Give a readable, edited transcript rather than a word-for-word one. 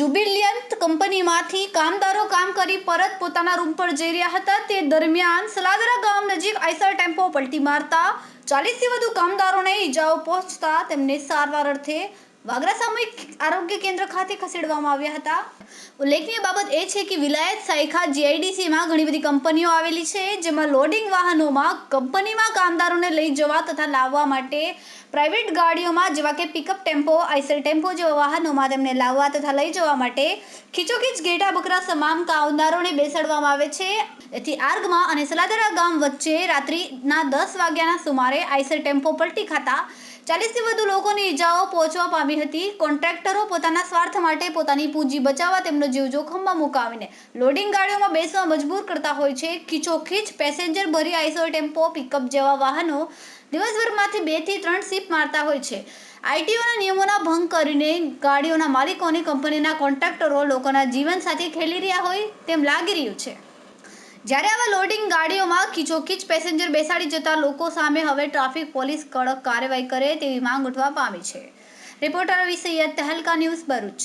જુબિલિયન્ટ કંપનીમાંથી કામદારો કામ કરી પરત પોતાના રૂમ પર જઈ રહ્યા હતા તે દરમિયાન સલાદરા ગામ નજીક આઈસર ટેમ્પો પલટી મારતા 40થી વધુ કામદારોને ઈજાઓ પહોંચતા તેમને સારવાર અર્થે વાગરા સામૂહિક આરોગ્ય કેન્દ્ર ખાતે ખસેડવામાં આવ્યા હતા। ઉલ્લેખનીય બાબત એ છે કે વિલાયત સાયખા જીઆઈડીસીમાં ઘણી બધી કંપનીઓ આવેલી છે, જેમાં લોડિંગ વાહનોમાં કંપનીમાં કામદારોને લઈ જવા તથા લાવવા માટે પ્રાઇવેટ ગાડીઓમાં જેવા કે પિકઅપ ટેમ્પો, આઈસર ટેમ્પો જેવા વાહનોમાં તેમને લાવવા તથા લઈ જવા માટે ખીચોખીચ ઘેટા બકરા તમામ કામદારોને બેસાડવામાં આવે છે। એથી આર્ગમાં અને સલાદરા ગામ વચ્ચે રાત્રિના 10 વાગ્યાના સુમારે આઈસર ટેમ્પો પલટી ખાતા 40થી વધુ લોકોની ઈજાઓ પહોંચવા પામી હતી। કોન્ટ્રાક્ટરો પોતાના સ્વાર્થ માટે પોતાની પૂંજી બચાવવા તેમનો જીવ જોખમમાં મુકાવીને લોડિંગ ગાડીઓમાં બેસવા મજબૂર કરતા હોય છે। ખીચોખીચ પેસેન્જર ભરી આઈસર ટેમ્પો, પિકઅપ જેવા વાહનો દિવસભરમાંથી 2 થી 3 શિફ્ટ મારતા હોય છે। આઈટીઓના નિયમોના ભંગ કરીને ગાડીઓના માલિકોની કંપનીના કોન્ટ્રાક્ટરો લોકોના જીવન સાથે ખેલી રહ્યા હોય તેમ લાગી રહ્યું છે। જ્યારે આવા લોડિંગ ગાડીઓમાં ખીચોખીચ પેસેન્જર બેસાડી જતા લોકો સામે હવે ટ્રાફિક પોલીસ કડક કાર્યવાહી કરે તેવી માંગ ઉઠવા પામી છે। રિપોર્ટર રવિ સૈયદ, તહેલકા ન્યૂઝ, ભરૂચ।